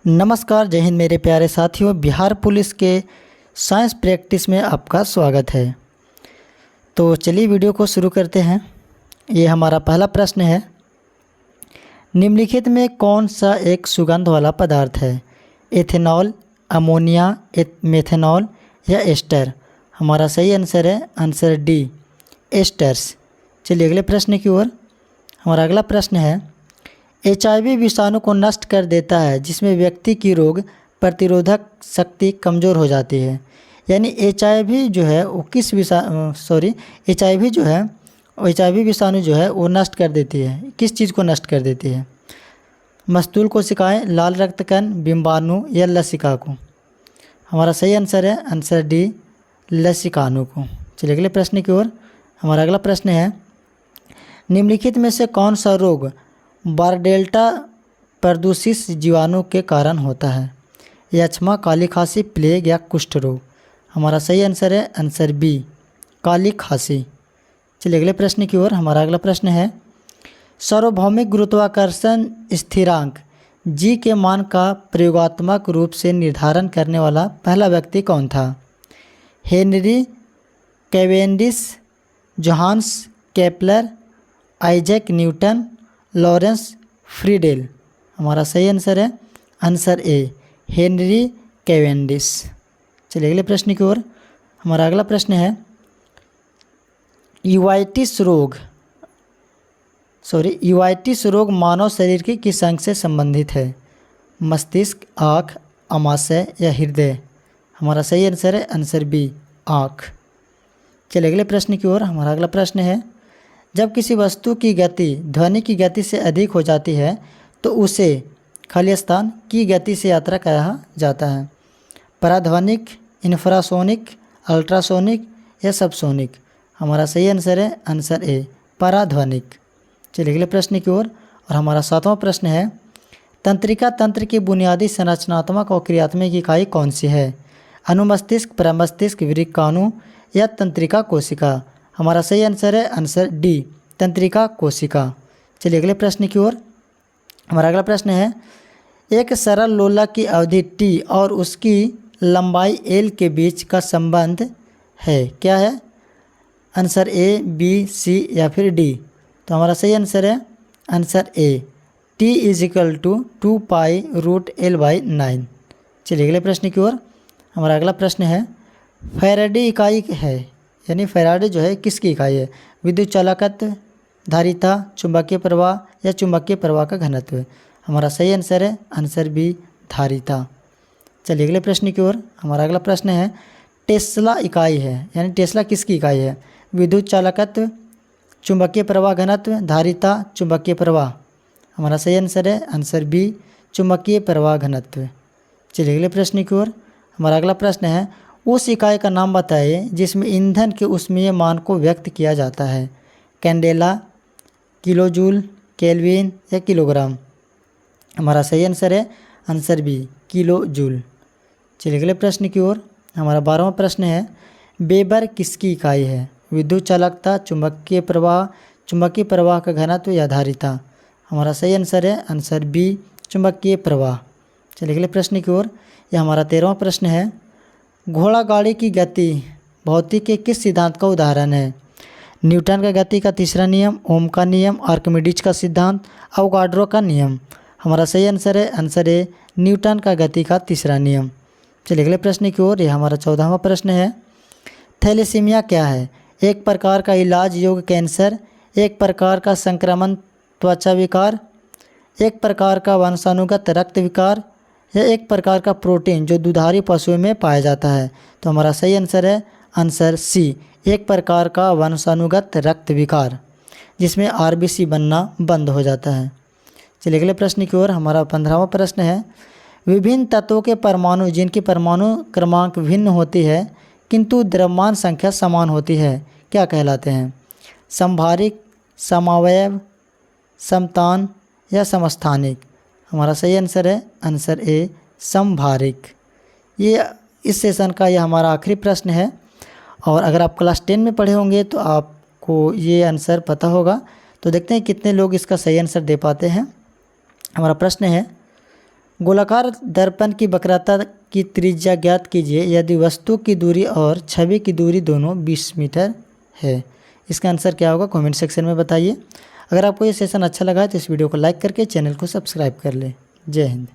नमस्कार, जय हिंद मेरे प्यारे साथियों। बिहार पुलिस के साइंस प्रैक्टिस में आपका स्वागत है। तो चलिए वीडियो को शुरू करते हैं। ये हमारा पहला प्रश्न है, निम्नलिखित में कौन सा एक सुगंध वाला पदार्थ है? एथेनॉल, अमोनिया, मेथेनॉल या एस्टर? हमारा सही आंसर है आंसर डी, एस्टर्स। चलिए अगले प्रश्न की ओर। हमारा अगला प्रश्न है, HIV विषाणु को नष्ट कर देता है जिसमें व्यक्ति की रोग प्रतिरोधक शक्ति कमज़ोर हो जाती है। यानी HIV जो है वो HIV विषाणु जो है वो नष्ट कर देती है। किस चीज़ को नष्ट कर देती है? मस्तूल कोशिकाएं, लाल रक्त कण, बिंबाणु या लसिका को? हमारा सही आंसर है आंसर डी, लसिकाणु को। चलिए अगले प्रश्न की ओर। हमारा अगला प्रश्न है, निम्नलिखित में से कौन सा रोग बारडेल्टा प्रदूषित जीवाणु के कारण होता है? यक्ष्मा, काली खांसी, प्लेग या कुष्ठ रोग? हमारा सही आंसर है आंसर बी, काली खांसी। चलिए अगले प्रश्न की ओर। हमारा अगला प्रश्न है, सार्वभौमिक गुरुत्वाकर्षण स्थिरांक जी के मान का प्रयोगात्मक रूप से निर्धारण करने वाला पहला व्यक्ति कौन था? Henry Cavendish, Johannes Kepler, Isaac Newton, Lawrence Friedel? हमारा सही आंसर है आंसर ए, हेनरी कैवेंडिश। चलिए अगले प्रश्न की ओर। हमारा अगला प्रश्न है, यूवाइटिस रोग मानव शरीर के किस अंग से संबंधित है? मस्तिष्क, आँख, अमाशय या हृदय? हमारा सही आंसर है आंसर बी, आँख। चलिए अगले प्रश्न की ओर। हमारा अगला प्रश्न है, जब किसी वस्तु की गति ध्वनि की गति से अधिक हो जाती है तो उसे खाली स्थान की गति से यात्रा कहा जाता है? पराध्वनिक, इंफ्रासोनिक, अल्ट्रासोनिक या सबसोनिक? हमारा सही आंसर है आंसर ए, पराध्वनिक। चलिए अगले प्रश्न की ओर। और हमारा सातवां प्रश्न है, तंत्रिका तंत्र की बुनियादी संरचनात्मक और क्रियात्मक इकाई कौन सी है? अनुमस्तिष्क, प्रमस्तिष्क, वृक्काणु या तंत्रिका कोशिका? हमारा सही आंसर है आंसर डी, तंत्रिका कोशिका। चलिए अगले प्रश्न की ओर। हमारा अगला प्रश्न है, एक सरल लोला की अवधि t और उसकी लंबाई l के बीच का संबंध है, क्या है? आंसर ए, बी, सी या फिर डी? तो हमारा सही आंसर है आंसर ए, t = 2π√L/9। चलिए अगले प्रश्न की ओर। हमारा अगला प्रश्न है, फैराडे इकाई है, यानी फैराडे जो है किसकी इकाई है? विद्युत चालकत्व, धारिता, चुंबकीय प्रवाह या चुंबकीय प्रवाह का घनत्व? हमारा सही आंसर है आंसर बी, धारिता। चलिए अगले प्रश्न की ओर। हमारा अगला प्रश्न है, टेस्ला इकाई है, यानी टेस्ला किसकी इकाई है? विद्युत चालकत्व, चुंबकीय प्रवाह घनत्व, धारिता, चुंबकीय प्रवाह? हमारा सही आंसर है आंसर बी, चुंबकीय प्रवाह घनत्व। चलिए अगले प्रश्न की ओर। हमारा अगला प्रश्न है, उस इकाई का नाम बताइए जिसमें ईंधन के ऊष्मीय मान को व्यक्त किया जाता है? कैंडेला, किलोजूल, केल्विन या किलोग्राम? हमारा सही आंसर है आंसर बी, किलोजूल। चलिए अगले प्रश्न की ओर। हमारा 12वां प्रश्न है, वेबर किसकी इकाई है? विद्युत चालकता, चुंबकीय प्रवाह का घनत्व या धारिता? हमारा सही आंसर है आंसर बी, चुंबकीय प्रवाह। चलिए अगले प्रश्न की ओर। यह हमारा 13वां प्रश्न है, घोड़ा गाड़ी की गति भौतिक के किस सिद्धांत का उदाहरण है? न्यूटन का गति का तीसरा नियम, ओम का नियम, आर्किमिडीज का सिद्धांत, अवोगाड्रो का नियम? हमारा सही आंसर है आंसर ए, न्यूटन का गति का तीसरा नियम। चलिए अगले प्रश्न की ओर। यह हमारा 14वां प्रश्न है, थैलेसीमिया क्या है? एक प्रकार का इलाज योग्य कैंसर, एक प्रकार का संक्रमण त्वचा विकार, एक प्रकार का वंशानुगत रक्त विकार या एक प्रकार का प्रोटीन जो दुधारी पशुओं में पाया जाता है? तो हमारा सही आंसर है आंसर सी, एक प्रकार का वंशानुगत रक्त विकार जिसमें RBC बनना बंद हो जाता है। चलिए अगले प्रश्न की ओर। हमारा 15वां प्रश्न है, विभिन्न तत्वों के परमाणु जिनकी परमाणु क्रमांक भिन्न होती है किंतु द्रव्यमान संख्या समान होती है, क्या कहलाते हैं? समभारिक, समावयव, समतान या समस्थानिक? हमारा सही आंसर है आंसर ए, समभारिक। ये इस सेशन का यह हमारा आखिरी प्रश्न है और अगर आप क्लास 10 में पढ़े होंगे तो आपको ये आंसर पता होगा। तो देखते हैं कितने लोग इसका सही आंसर दे पाते हैं। हमारा प्रश्न है, गोलाकार दर्पण की वक्रता की त्रिज्या ज्ञात कीजिए यदि वस्तु की दूरी और छवि की दूरी दोनों 20 मीटर है। इसका आंसर क्या होगा कमेंट सेक्शन में बताइए। अगर आपको ये सेशन अच्छा लगा है तो इस वीडियो को लाइक करके चैनल को सब्सक्राइब कर लें। जय हिंद।